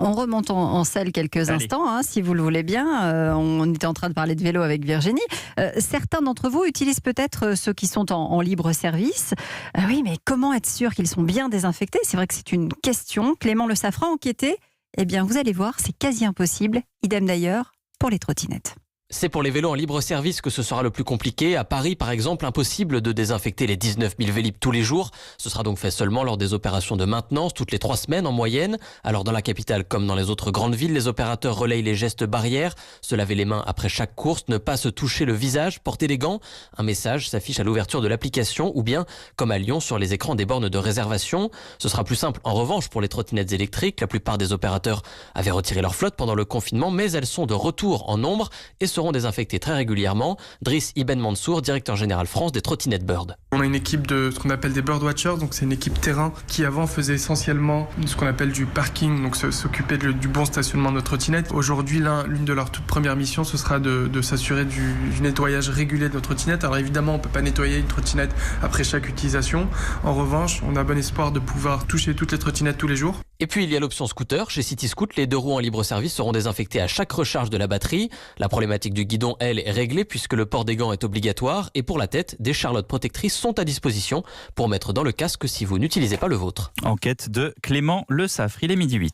On remonte en selle quelques Allez. instants, si vous le voulez bien. On était en train de parler de vélo avec Virginie. Certains d'entre vous utilisent peut-être ceux qui sont en libre service. Oui, mais comment être sûr qu'ils sont bien désinfectés? C'est vrai que c'est une question. Clément Le Safran a enquêté. Eh bien, vous allez voir, c'est quasi impossible. Idem d'ailleurs pour les trottinettes. C'est pour les vélos en libre service que ce sera le plus compliqué. À Paris, par exemple, impossible de désinfecter les 19 000 Vélib tous les jours. Ce sera donc fait seulement lors des opérations de maintenance, toutes les 3 semaines en moyenne. Alors dans la capitale comme dans les autres grandes villes, les opérateurs relayent les gestes barrières. Se laver les mains après chaque course, ne pas se toucher le visage, porter des gants. Un message s'affiche à l'ouverture de l'application ou bien, comme à Lyon, sur les écrans des bornes de réservation. Ce sera plus simple en revanche pour les trottinettes électriques. La plupart des opérateurs avaient retiré leur flotte pendant le confinement, mais elles sont de retour en nombre et seront désinfectés très régulièrement. Driss Ibn Mansour, directeur général France des trottinettes Bird. On a une équipe de ce qu'on appelle des Bird Watchers, donc c'est une équipe terrain qui avant faisait essentiellement ce qu'on appelle du parking, donc s'occuper du bon stationnement de nos trottinettes. Aujourd'hui, l'une de leurs toutes premières missions, ce sera de s'assurer du nettoyage régulier de nos trottinettes. Alors évidemment, on ne peut pas nettoyer une trottinette après chaque utilisation. En revanche, on a bon espoir de pouvoir toucher toutes les trottinettes tous les jours. Et puis il y a l'option scooter. Chez Cityscoot, les 2 roues en libre service seront désinfectés à chaque recharge de la batterie. La problématique du guidon, elle, est réglée puisque le port des gants est obligatoire. Et pour la tête, des charlottes protectrices sont à disposition pour mettre dans le casque si vous n'utilisez pas le vôtre. Enquête de Clément Le Safre, il est 12h08.